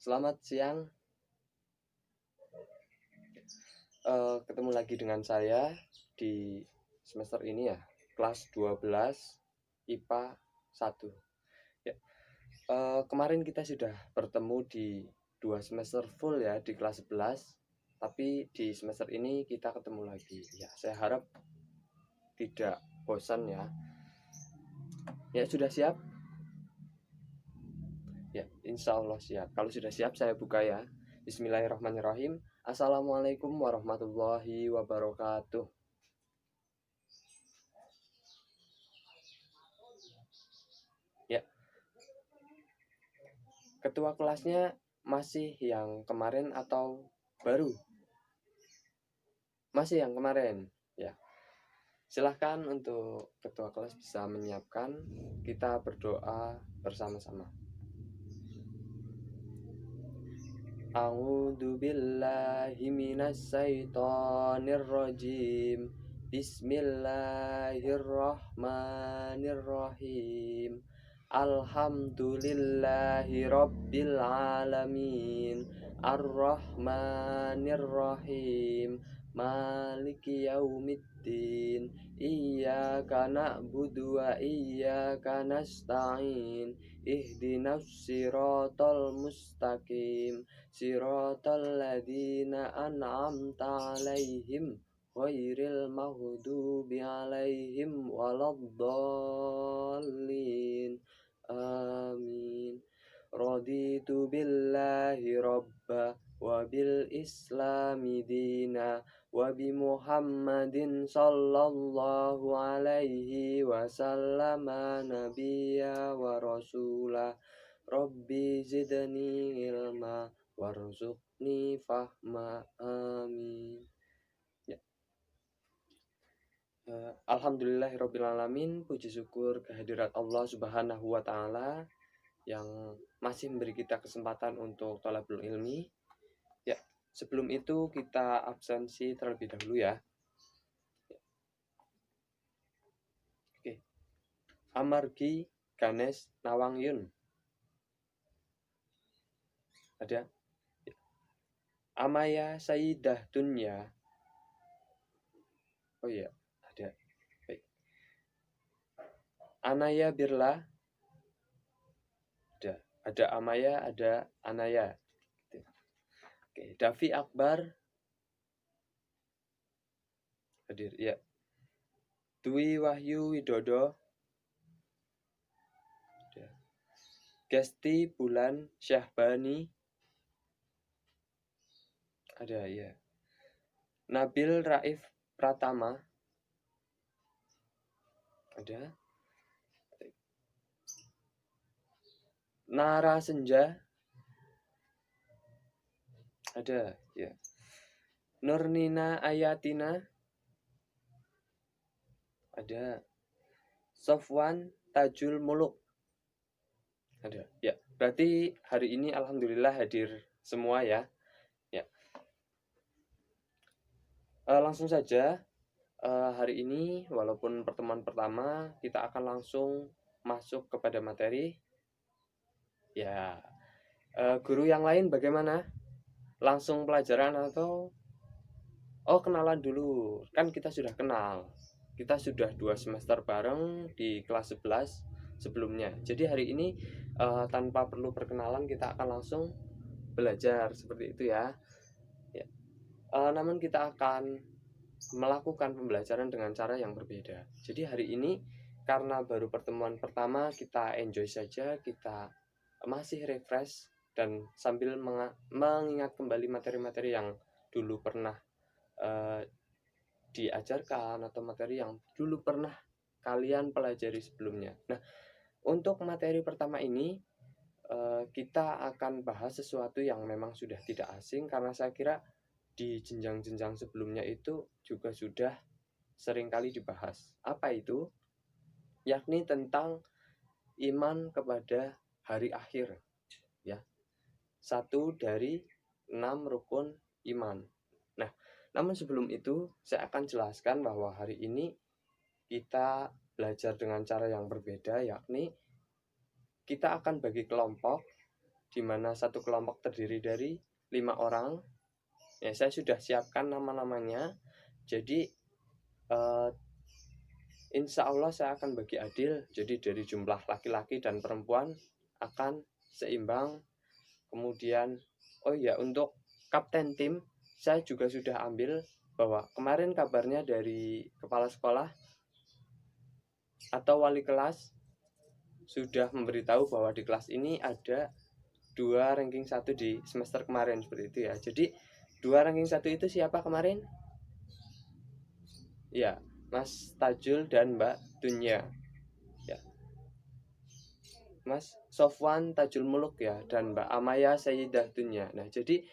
Selamat siang, ketemu lagi dengan saya di semester ini ya, kelas 12 IPA 1. Ya, kemarin kita sudah bertemu di 2 semester full ya di kelas 11, tapi di semester ini kita ketemu lagi. Ya, saya harap tidak bosan ya. Ya, sudah siap? Ya, insya Allah siap. Kalau sudah siap saya buka ya. Bismillahirrahmanirrahim. Assalamualaikum warahmatullahi wabarakatuh. Ya, ketua kelasnya masih yang kemarin atau baru? Masih yang kemarin. Ya, silahkan untuk ketua kelas bisa menyiapkan. Kita berdoa bersama-sama. A'udzu billahi minasyaitonir rajim. Bismillahirrahmanirrahim. Alhamdulillahi rabbil alamin. Ar-Rahmanir-Rahim. Maliki yaumiddin. Iyyaka na'budu wa iyyaka nasta'in. Ihdinas siratal mustaqim. Siratal ladzina an'amta 'alaihim ghairil maghdubi 'alaihim waladdallin. Amin. Raditu billahi rabba wa bil islami dina wa bi Muhammadin sallallahu alaihi wasallama nabiyya wa rasulah. Rabbi zidni ilma warzuqni fahma. Amin. Ya. Alhamdulillahirrabbilalamin. Puji syukur kehadirat Allah subhanahu wa ta'ala yang masih memberi kita kesempatan untuk thalabul ilmi. Ya, sebelum itu kita absensi terlebih dahulu ya. Oke. Amargi Ganesh Nawangyun. Ada? Ya. Amaya Sayyidah Dunya. Oh iya, ada. Baik. Anaya Birla. Ada Amaya, ada Anaya. Oke, Davi Akbar hadir. Ya. Dwi Wahyu Widodo. Ada. Gesti Bulan Syahbani. Ada ya. Nabil Raif Pratama. Ada. Nara Senja. Ada ya. Nurnina Ayatina. Ada. Sofwan Tajul Muluk. Ada ya. Berarti hari ini alhamdulillah hadir semua ya. Ya. Langsung saja. Hari ini walaupun pertemuan pertama, kita akan langsung masuk kepada materi. Ya, guru yang lain bagaimana? Langsung pelajaran atau kenalan dulu? Kan kita sudah kenal. Kita sudah 2 semester bareng di kelas 11 sebelumnya. Jadi hari ini tanpa perlu perkenalan kita akan langsung belajar seperti itu ya. Ya. Namun kita akan melakukan pembelajaran dengan cara yang berbeda. Jadi hari ini karena baru pertemuan pertama, kita enjoy saja, kita masih refresh dan sambil mengingat kembali materi-materi yang dulu pernah diajarkan atau materi yang dulu pernah kalian pelajari sebelumnya. Nah, untuk materi pertama ini kita akan bahas sesuatu yang memang sudah tidak asing karena saya kira di jenjang-jenjang sebelumnya itu juga sudah seringkali dibahas. Apa itu? Yakni tentang iman kepada hari akhir. Ya. 1 dari 6 rukun iman. Nah, namun sebelum itu saya akan jelaskan bahwa hari ini kita belajar dengan cara yang berbeda, yakni kita akan bagi kelompok di mana satu kelompok terdiri dari 5 orang. Ya, saya sudah siapkan nama-namanya. Jadi insya Allah saya akan bagi adil. Jadi dari jumlah laki-laki dan perempuan akan seimbang. Kemudian untuk kapten tim saya juga sudah ambil, bahwa kemarin kabarnya dari kepala sekolah atau wali kelas sudah memberitahu bahwa di kelas ini ada 2 ranking 1 di semester kemarin, seperti itu ya. Jadi 2 ranking 1 itu siapa kemarin? Ya, Mas Tajul dan Mbak Dunya. Ya. Mas Sofwan Tajul Muluk ya, dan Mbak Amaya Sayyidah Dunya. Nah, jadi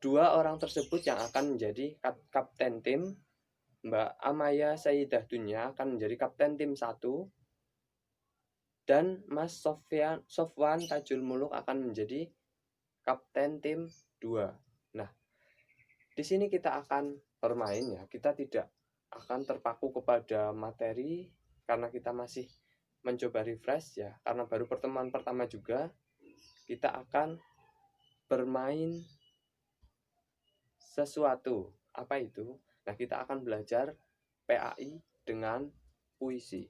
2 orang tersebut yang akan menjadi kapten tim. Mbak Amaya Sayyidah Dunya akan menjadi kapten tim 1, dan Mas Sofwan Tajul Muluk akan menjadi kapten tim 2. Nah, di sini kita akan bermain ya. Kita tidak akan terpaku kepada materi karena kita masih mencoba refresh ya. Karena baru pertemuan pertama juga, kita akan bermain sesuatu. Apa itu? Nah, kita akan belajar PAI dengan puisi.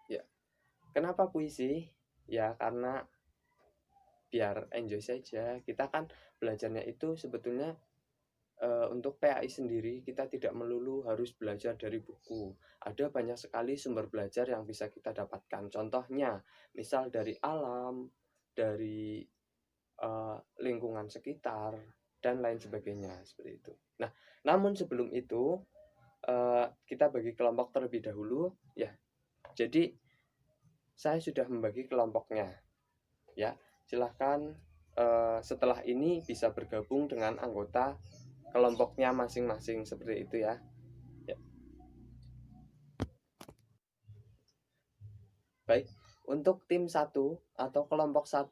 Ya. Kenapa puisi? Ya, karena biar enjoy saja. Kita kan belajarnya itu sebetulnya untuk PAI sendiri kita tidak melulu harus belajar dari buku. Ada banyak sekali sumber belajar yang bisa kita dapatkan. Contohnya, misal dari alam, dari lingkungan sekitar, dan lain sebagainya, seperti itu. Nah, namun sebelum itu kita bagi kelompok terlebih dahulu ya. Jadi saya sudah membagi kelompoknya ya. Silahkan setelah ini bisa bergabung dengan anggota kelompoknya masing-masing, seperti itu ya. Baik, untuk tim 1 atau kelompok 1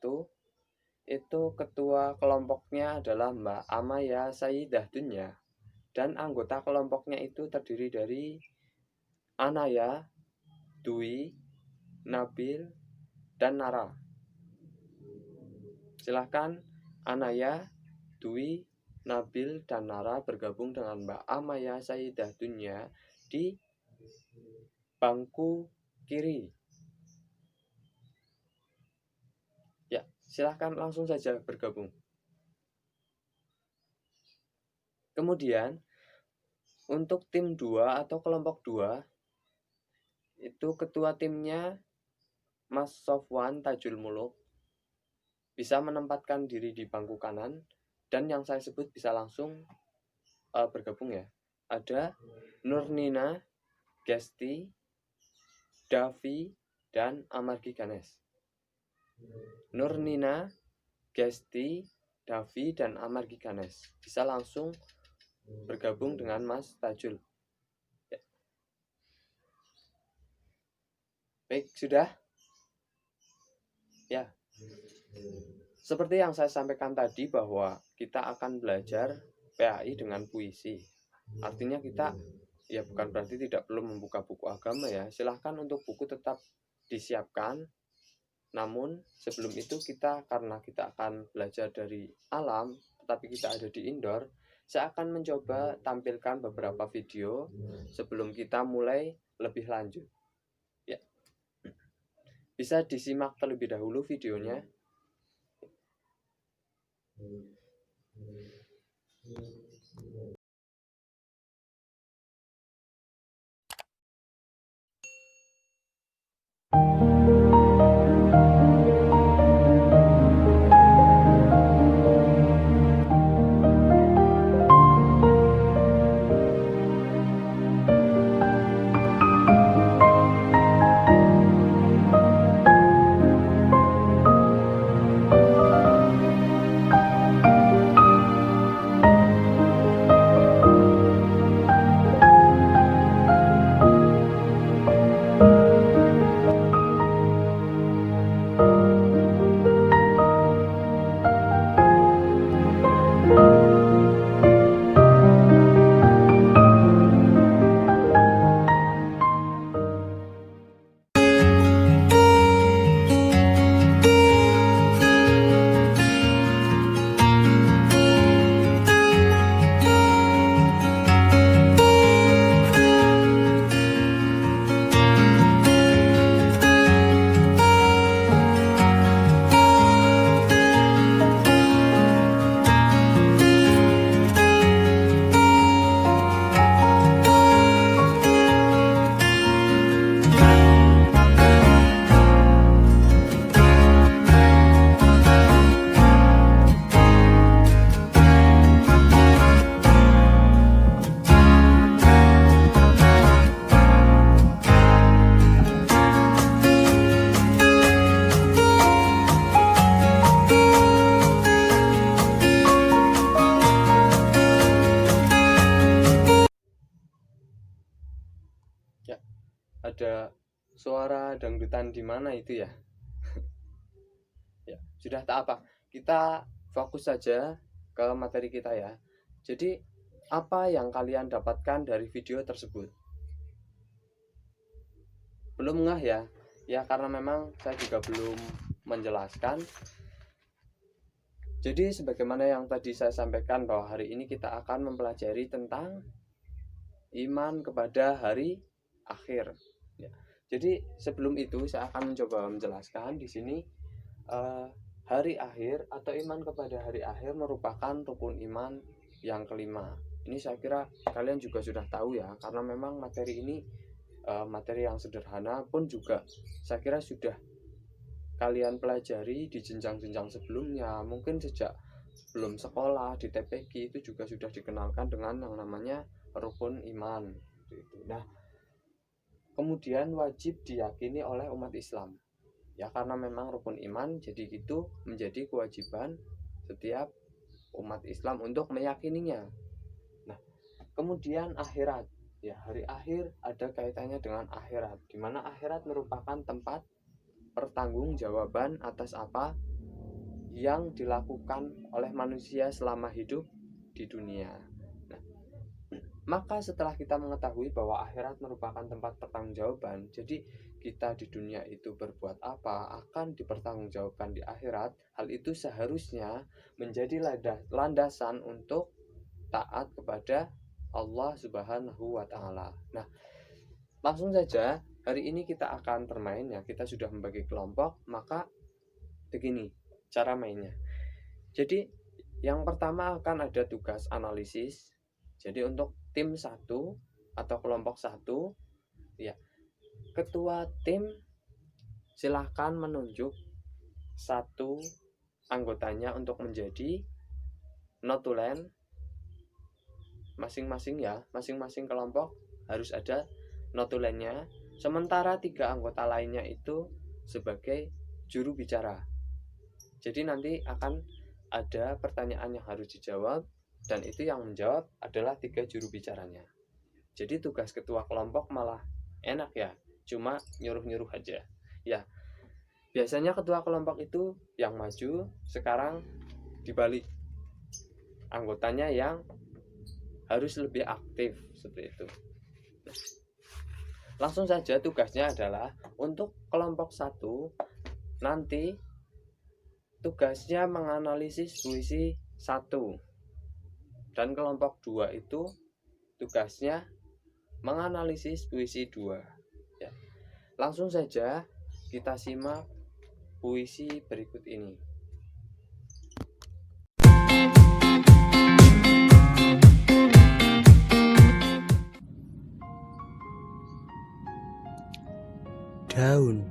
itu ketua kelompoknya adalah Mbak Amaya Sayyidah Dunya, dan anggota kelompoknya itu terdiri dari Anaya, Dwi, Nabil, dan Nara. Silahkan Anaya, Dwi, Nabil, dan Nara bergabung dengan Mbak Amaya Sayyidah Dunya di bangku kiri. Ya, silahkan langsung saja bergabung. Kemudian untuk tim 2 atau kelompok 2 itu ketua timnya Mas Sofwan Tajul Muluk bisa menempatkan diri di bangku kanan, dan yang saya sebut bisa langsung bergabung ya. Ada Nurnina, Gesti, Davi, dan Amargi Ganes. Nurnina, Gesti, Davi, dan Amargi Ganes bisa langsung bergabung dengan Mas Tajul. Ya. Baik, sudah? Ya. Seperti yang saya sampaikan tadi, bahwa kita akan belajar PAI dengan puisi. Artinya kita ya bukan berarti tidak perlu membuka buku agama ya. Silahkan untuk buku tetap disiapkan. Namun sebelum itu karena kita akan belajar dari alam, tetapi kita ada di indoor, saya akan mencoba tampilkan beberapa video sebelum kita mulai lebih lanjut. Ya. Bisa disimak terlebih dahulu videonya. suara dangdutan di mana itu ya. Ya, sudah tak apa. Kita fokus saja ke materi kita ya. Jadi, apa yang kalian dapatkan dari video tersebut? Belum ngeh ya? Ya, karena memang saya juga belum menjelaskan. Jadi, sebagaimana yang tadi saya sampaikan bahwa hari ini kita akan mempelajari tentang iman kepada hari akhir. Ya. Jadi, sebelum itu saya akan mencoba menjelaskan di sini hari akhir atau iman kepada hari akhir merupakan rukun iman yang kelima. Ini saya kira kalian juga sudah tahu ya, karena memang materi ini materi yang sederhana pun juga saya kira sudah kalian pelajari di jenjang-jenjang sebelumnya. Mungkin sejak belum sekolah di TPQ itu juga sudah dikenalkan dengan yang namanya rukun iman. Nah, kemudian wajib diyakini oleh umat Islam. Ya, karena memang rukun iman, jadi itu menjadi kewajiban setiap umat Islam untuk meyakininya. Nah, kemudian akhirat. Ya, hari akhir ada kaitannya dengan akhirat, di mana akhirat merupakan tempat pertanggungjawaban atas apa yang dilakukan oleh manusia selama hidup di dunia. Nah, maka setelah kita mengetahui bahwa akhirat merupakan tempat pertanggungjawaban, jadi kita di dunia itu berbuat apa akan dipertanggungjawabkan di akhirat. Hal itu seharusnya menjadi landasan untuk taat kepada Allah Subhanahu wa Ta'ala. Nah, langsung saja hari ini kita akan bermain ya. Kita sudah membagi kelompok, maka begini cara mainnya. Jadi yang pertama akan ada tugas analisis. Jadi untuk tim 1 atau kelompok 1 ya, ketua tim silahkan menunjuk satu anggotanya untuk menjadi notulen masing-masing ya. Masing-masing kelompok harus ada notulennya. Sementara 3 anggota lainnya itu sebagai juru bicara. Jadi nanti akan ada pertanyaan yang harus dijawab, dan itu yang menjawab adalah 3 juru bicaranya. Jadi tugas ketua kelompok malah enak ya, cuma nyuruh-nyuruh aja. Ya, biasanya ketua kelompok itu yang maju, sekarang dibalik. Anggotanya yang harus lebih aktif seperti itu. Langsung saja tugasnya adalah untuk kelompok 1 nanti tugasnya menganalisis puisi 1. Dan kelompok 2 itu tugasnya menganalisis puisi 2. Ya. Langsung saja kita simak puisi berikut ini. Daun.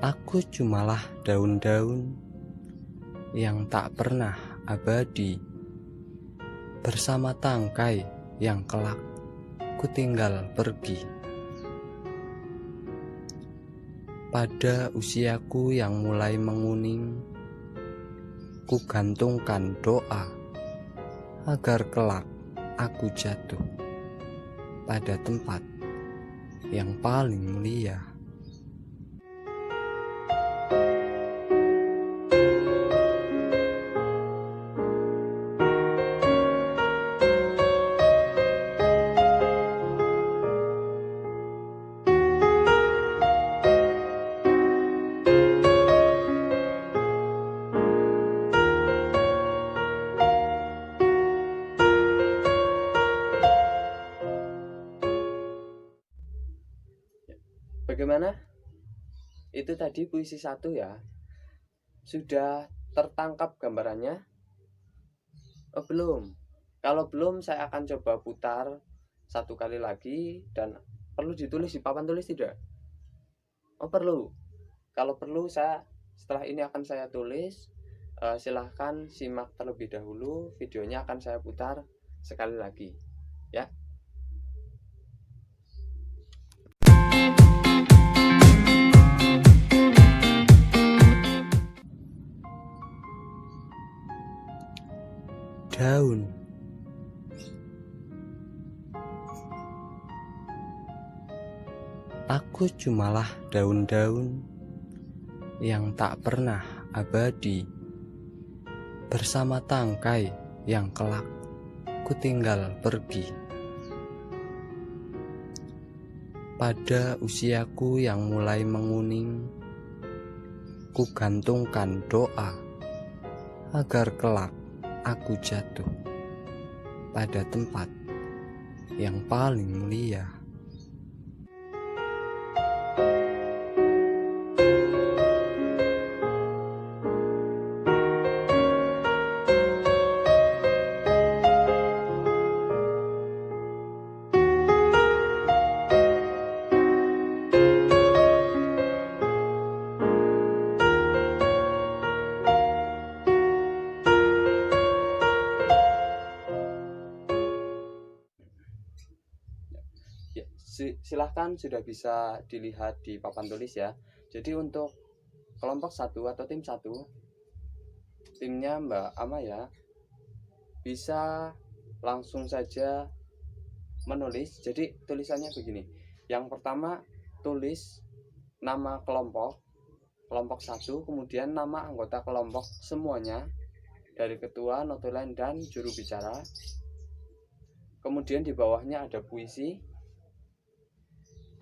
Aku cumalah daun-daun yang tak pernah abadi, bersama tangkai yang kelak ku tinggal pergi. Pada usiaku yang mulai menguning, ku gantungkan doa agar kelak aku jatuh pada tempat yang paling mulia. Bagaimana? Itu tadi puisi 1 ya. Sudah tertangkap gambarannya? Oh, belum. Kalau belum, saya akan coba putar 1 kali lagi. Dan perlu ditulis di papan tulis tidak? Oh, perlu. Kalau perlu, setelah ini akan saya tulis. Silahkan simak terlebih dahulu. Videonya akan saya putar sekali lagi ya. Daun. Aku cumalah daun-daun yang tak pernah abadi, bersama tangkai yang kelak ku tinggal pergi. Pada usiaku yang mulai menguning, ku gantungkan doa agar kelak aku jatuh pada tempat yang paling mulia. Ya, silahkan sudah bisa dilihat di papan tulis ya. Jadi untuk kelompok 1 atau tim 1, timnya Mbak Amaya bisa langsung saja menulis. Jadi tulisannya begini. Yang pertama tulis nama kelompok 1, kemudian nama anggota kelompok semuanya dari ketua, notulen, dan juru bicara. Kemudian di bawahnya ada puisi.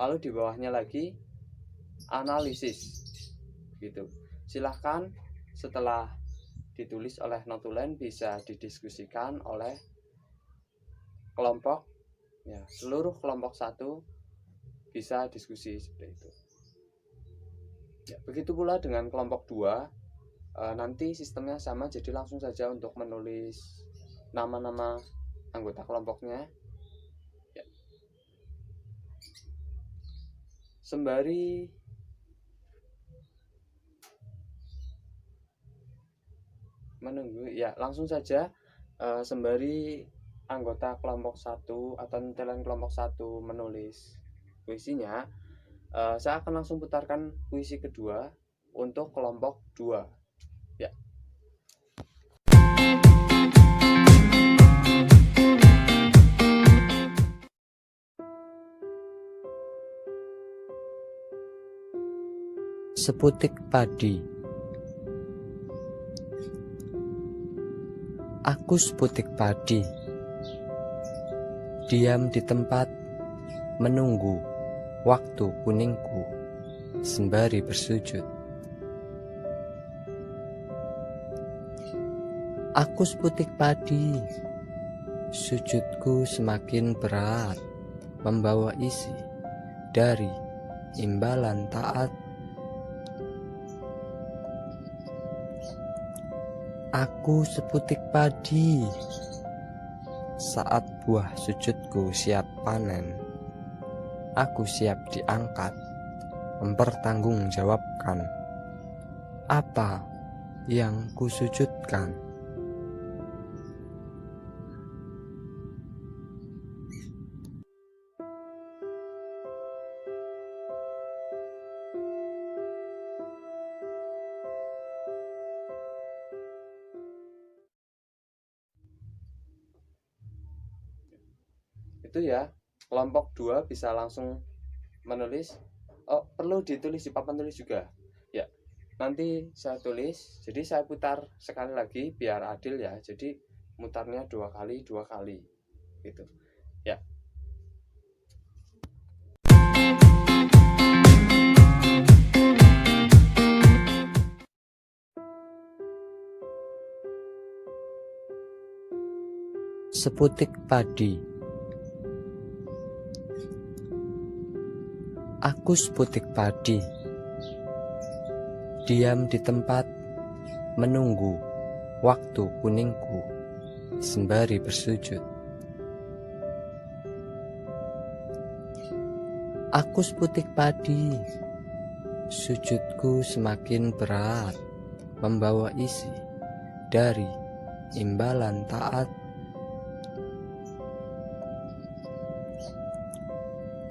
Lalu di bawahnya lagi analisis. Gitu. Silahkan setelah ditulis oleh notulen bisa didiskusikan oleh kelompok ya, seluruh kelompok 1 bisa diskusi seperti itu ya. Begitu pula dengan kelompok 2, nanti sistemnya sama, jadi langsung saja untuk menulis nama-nama anggota kelompoknya ya. Sembari menunggu ya, langsung saja sembari anggota kelompok 1 atau notulen kelompok 1 menulis puisinya, saya akan langsung putarkan puisi kedua untuk kelompok 2 ya. Seputik padi. Aku seputik padi, diam di tempat menunggu waktu kuningku sembari bersujud. Aku seputik padi, sujudku semakin berat, membawa isi dari imbalan taat. Aku seputik padi, saat buah sujudku siap panen, aku siap diangkat, mempertanggungjawabkan apa yang kusujudkan. Itu ya, kelompok 2 bisa langsung menulis. Oh, perlu ditulis di papan tulis juga ya. Nanti saya tulis, jadi saya putar sekali lagi biar adil ya, jadi mutarnya 2 kali gitu ya. Seputik padi. Aku seputik padi, diam di tempat menunggu waktu kuningku sembari bersujud. Aku seputik padi, sujudku semakin berat, membawa isi dari imbalan taat.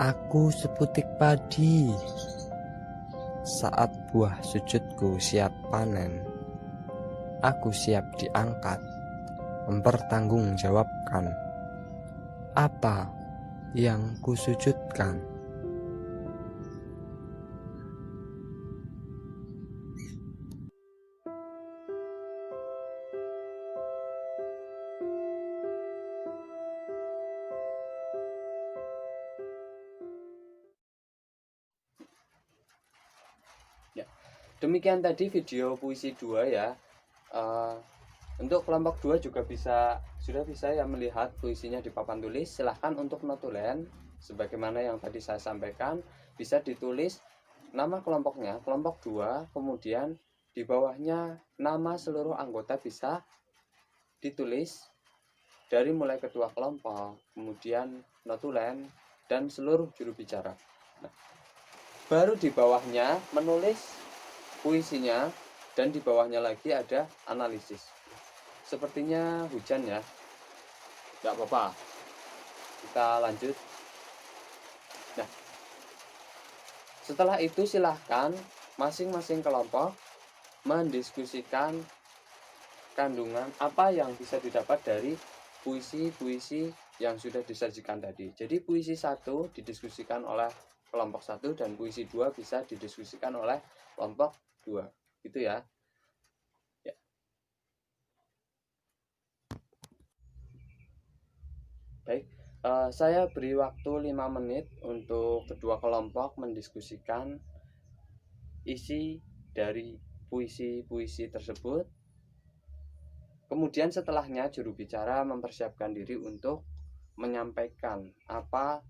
Aku seputik padi, saat buah sujudku siap panen, aku siap diangkat, mempertanggungjawabkan apa yang kusujudkan. Demikian tadi video puisi 2 ya. Untuk kelompok 2 juga sudah bisa ya melihat puisinya di papan tulis. Silahkan untuk notulen sebagaimana yang tadi saya sampaikan, bisa ditulis nama kelompoknya, kelompok 2, kemudian di bawahnya nama seluruh anggota bisa ditulis dari mulai ketua kelompok, kemudian notulen, dan seluruh juru bicara. Nah, baru di bawahnya menulis puisinya, dan di bawahnya lagi ada analisis. Sepertinya hujan ya, nggak apa-apa, kita lanjut. Nah, setelah itu silahkan masing-masing kelompok mendiskusikan kandungan apa yang bisa didapat dari puisi-puisi yang sudah disajikan tadi. Jadi puisi 1 didiskusikan oleh kelompok 1 dan puisi 2 bisa didiskusikan oleh kelompok 2. Gitu ya. Baik, saya beri waktu 5 menit untuk kedua kelompok mendiskusikan isi dari puisi-puisi tersebut. Kemudian setelahnya juru bicara mempersiapkan diri untuk menyampaikan apa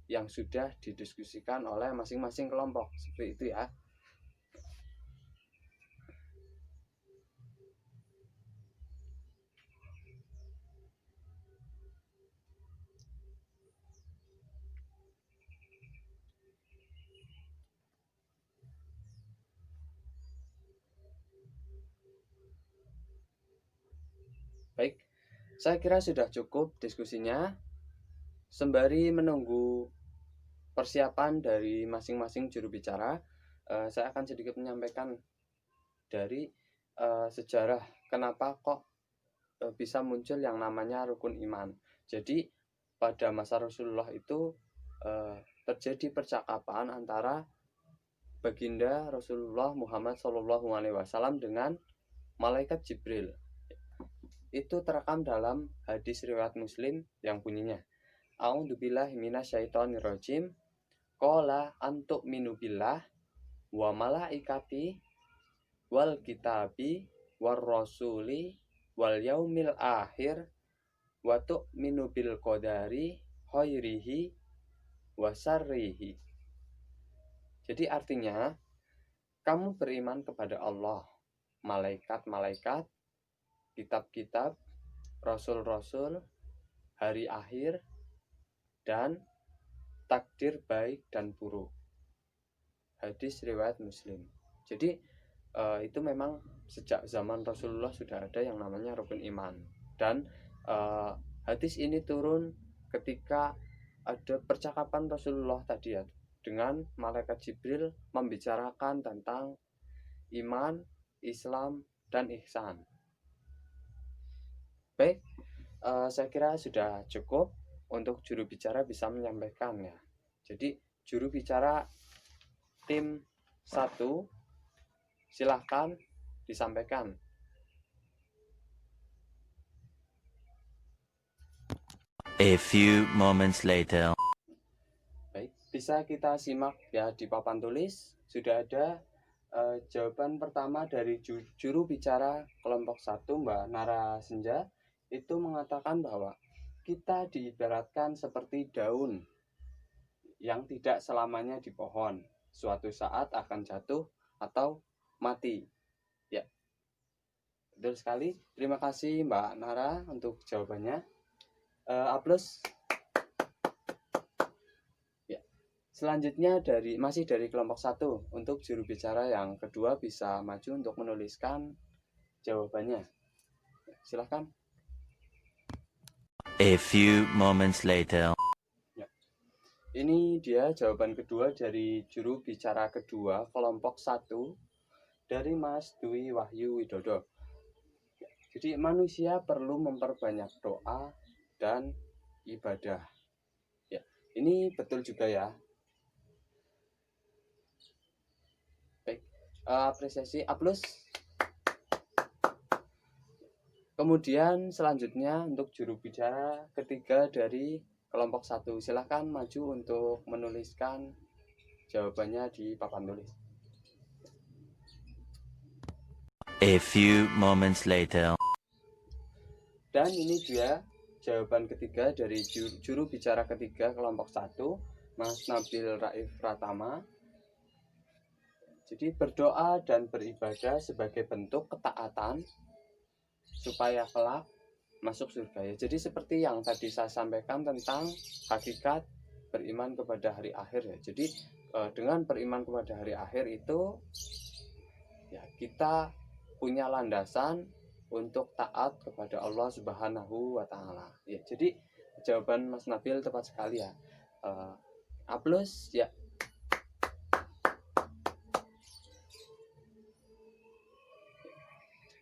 yang sudah didiskusikan oleh masing-masing kelompok. Seperti itu ya. Baik, saya kira sudah cukup diskusinya. Sembari menunggu persiapan dari masing-masing juru bicara, saya akan sedikit menyampaikan dari sejarah kenapa kok bisa muncul yang namanya rukun iman. Jadi pada masa Rasulullah itu terjadi percakapan antara baginda Rasulullah Muhammad SAW dengan malaikat Jibril. Itu terekam dalam hadis riwayat Muslim yang bunyinya, A'udzubillahi minasyaitonirrajim, qala antu'minu billah wa malaikati wal kitabi war rasuli wal yaumil akhir wa tu'minu bil qadari khairihi wa syarrihi. Jadi artinya, kamu beriman kepada Allah, malaikat-malaikat, kitab-kitab, rasul-rasul, hari akhir, dan takdir baik dan buruk. Hadis riwayat Muslim. Jadi itu memang sejak zaman Rasulullah sudah ada yang namanya rukun iman. Dan hadis ini turun ketika ada percakapan Rasulullah tadi ya, dengan malaikat Jibril membicarakan tentang iman, Islam, dan ihsan. Baik, saya kira sudah cukup untuk juru bicara bisa menyampaikan ya. Jadi juru bicara tim 1 silahkan disampaikan. A few moments later. Baik, bisa kita simak ya di papan tulis. Sudah ada jawaban pertama dari juru bicara kelompok 1, Mbak Nara Senja. Itu mengatakan bahwa kita diibaratkan seperti daun yang tidak selamanya di pohon. Suatu saat akan jatuh atau mati. Ya, betul sekali. Terima kasih Mbak Nara untuk jawabannya. Aplaus. Ya. Selanjutnya masih dari kelompok 1, untuk juru bicara yang kedua bisa maju untuk menuliskan jawabannya. Silahkan. A few moments later. Ya. Ini dia jawaban kedua dari juru bicara kedua kelompok 1 dari Mas Dwi Wahyu Widodo. Jadi manusia perlu memperbanyak doa dan ibadah. Ya, ini betul juga ya. Baik, apresiasi, aplaus. Kemudian selanjutnya untuk juru bicara ketiga dari kelompok 1, silahkan maju untuk menuliskan jawabannya di papan tulis. A few moments later. Dan ini dia jawaban ketiga dari juru bicara ketiga kelompok 1, Mas Nabil Raif Pratama. Jadi berdoa dan beribadah sebagai bentuk ketaatan supaya kelak masuk surga ya. Jadi seperti yang tadi saya sampaikan tentang hakikat beriman kepada hari akhir ya. Jadi dengan beriman kepada hari akhir itu ya kita punya landasan untuk taat kepada Allah Subhanahu wa taala. Ya, jadi jawaban Mas Nabil tepat sekali ya. A plus ya.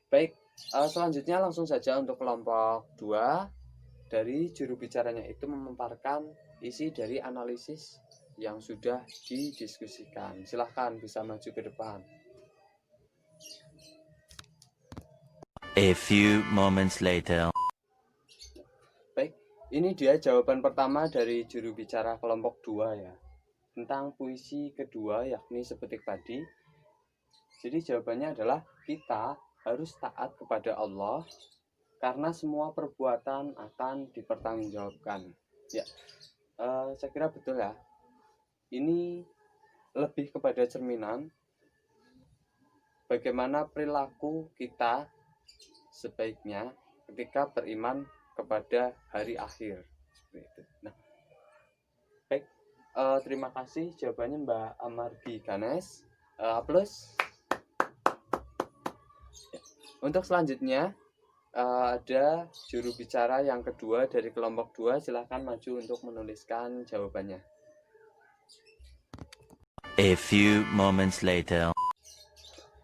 Baik, selanjutnya langsung saja untuk kelompok 2. Dari juru bicaranya itu memaparkan isi dari analisis yang sudah didiskusikan. Silahkan bisa maju ke depan. A few moments later. Baik, ini dia jawaban pertama dari juru bicara kelompok 2 ya. Tentang puisi kedua yakni sepetik padi. Jadi jawabannya adalah kita harus taat kepada Allah karena semua perbuatan akan dipertanggungjawabkan. Ya, saya kira betul ya. Ini lebih kepada cerminan bagaimana perilaku kita sebaiknya ketika beriman kepada hari akhir seperti itu. Nah, baik, terima kasih jawabannya Mbak Amargi Ganes. Plus. Untuk selanjutnya ada juru bicara yang kedua dari kelompok 2. Silahkan maju untuk menuliskan jawabannya. A few moments later.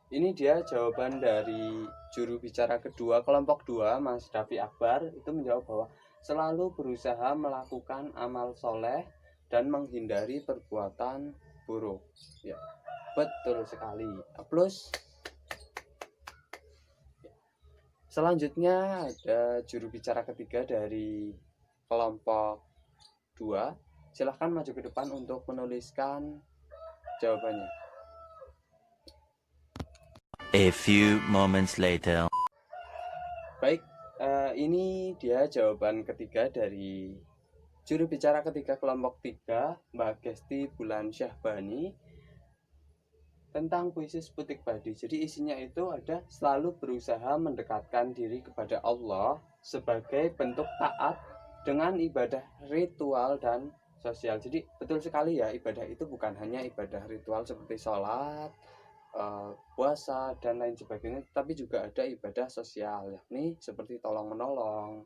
Ini dia jawaban dari juru bicara kedua kelompok 2, Mas Davi Akbar. Itu menjawab bahwa selalu berusaha melakukan amal soleh dan menghindari perbuatan buruk. Ya, betul sekali. Plus. Selanjutnya ada juru bicara ketiga dari kelompok 2. Silahkan maju ke depan untuk menuliskan jawabannya. A few moments later. Baik, ini dia jawaban ketiga dari juru bicara ketiga kelompok 3, Mbak Gesti Bulan Syahbani, tentang puisi sepetik padi. Jadi isinya itu ada selalu berusaha mendekatkan diri kepada Allah sebagai bentuk taat dengan ibadah ritual dan sosial. Jadi betul sekali ya, ibadah itu bukan hanya ibadah ritual seperti sholat, puasa dan lain sebagainya, tapi juga ada ibadah sosial yakni seperti tolong menolong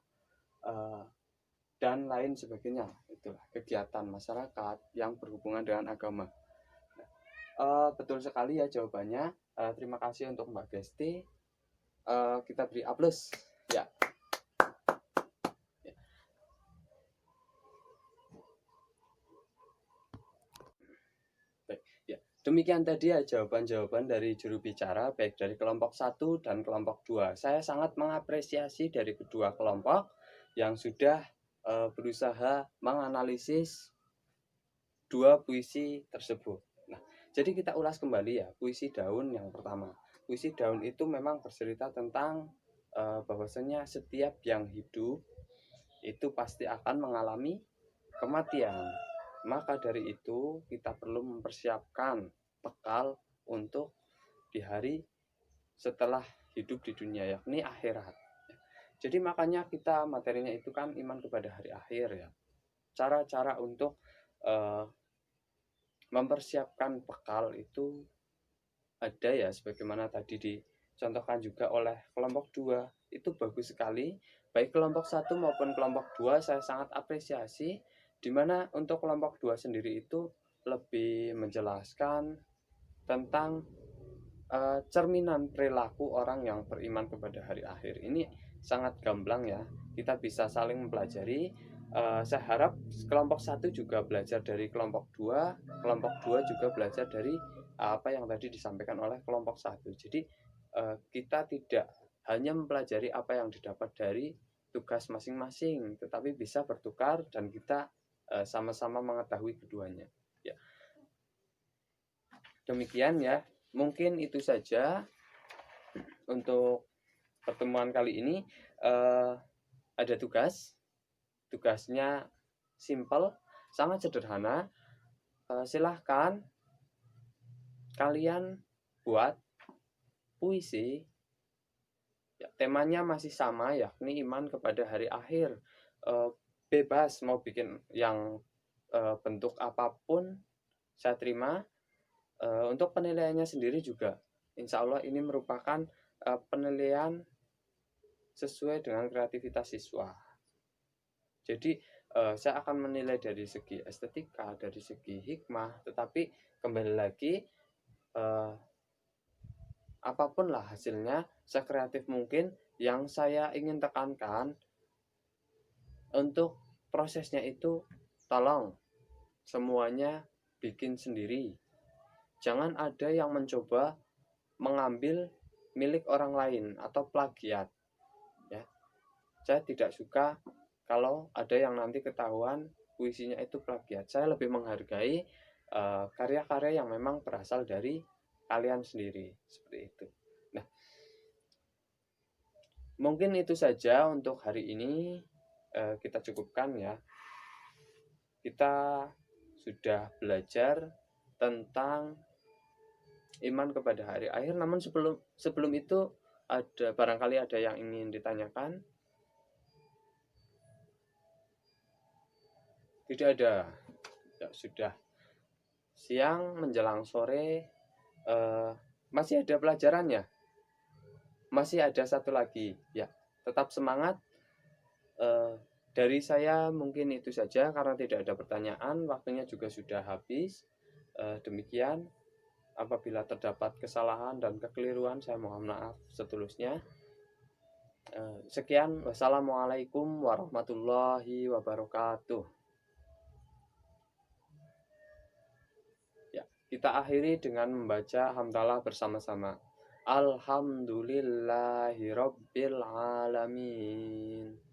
dan lain sebagainya. Itulah kegiatan masyarakat yang berhubungan dengan agama. Betul sekali ya jawabannya. Terima kasih untuk Mbak Gesti. Kita beri A+ ya. Baik, ya. Demikian tadi ya jawaban-jawaban dari juru bicara baik dari kelompok 1 dan kelompok 2. Saya sangat mengapresiasi dari kedua kelompok yang sudah berusaha menganalisis dua puisi tersebut. Jadi kita ulas kembali ya, puisi daun yang pertama. Puisi daun itu memang bercerita tentang bahwasanya setiap yang hidup itu pasti akan mengalami kematian. Maka dari itu kita perlu mempersiapkan bekal untuk di hari setelah hidup di dunia, yakni akhirat. Jadi makanya kita materinya itu kan iman kepada hari akhir ya. Cara-cara untuk mempersiapkan bekal itu ada ya, sebagaimana tadi dicontohkan juga oleh kelompok 2. Itu bagus sekali. Baik kelompok 1 maupun kelompok 2 saya sangat apresiasi, dimana untuk kelompok 2 sendiri itu lebih menjelaskan tentang cerminan perilaku orang yang beriman kepada hari akhir. Ini sangat gamblang ya, kita bisa saling mempelajari. Saya harap kelompok 1 juga belajar dari kelompok 2, kelompok 2 juga belajar dari apa yang tadi disampaikan oleh kelompok 1. Jadi kita tidak hanya mempelajari apa yang didapat dari tugas masing-masing, tetapi bisa bertukar dan kita sama-sama mengetahui keduanya. Ya. Demikian ya, mungkin itu saja untuk pertemuan kali ini ada tugasnya simple, sangat sederhana. Silahkan kalian buat puisi. Ya, temanya masih sama, yakni iman kepada hari akhir. Bebas mau bikin yang bentuk apapun, saya terima. Untuk penilaiannya sendiri juga, insya Allah ini merupakan penilaian sesuai dengan kreativitas siswa. Jadi saya akan menilai dari segi estetika, dari segi hikmah, tetapi kembali lagi apapun lah hasilnya, sekreatif mungkin. Yang saya ingin tekankan untuk prosesnya itu, tolong semuanya bikin sendiri. Jangan ada yang mencoba mengambil milik orang lain atau plagiat. Ya, saya tidak suka kalau ada yang nanti ketahuan puisinya itu plagiat. Saya lebih menghargai karya-karya yang memang berasal dari kalian sendiri, seperti itu. Nah, mungkin itu saja untuk hari ini. Kita cukupkan ya. Kita sudah belajar tentang iman kepada hari akhir. Namun sebelum itu barangkali ada yang ingin ditanyakan. Tidak ada. Ya, sudah siang menjelang sore, masih ada pelajarannya. Masih ada satu lagi. Ya, tetap semangat. Dari saya mungkin itu saja karena tidak ada pertanyaan. Waktunya juga sudah habis. Demikian. Apabila terdapat kesalahan dan kekeliruan, saya mohon maaf setulusnya. Sekian. Wassalamualaikum warahmatullahi wabarakatuh. Ya, kita akhiri dengan membaca hamdalah bersama-sama. Alhamdulillahirabbil alamin.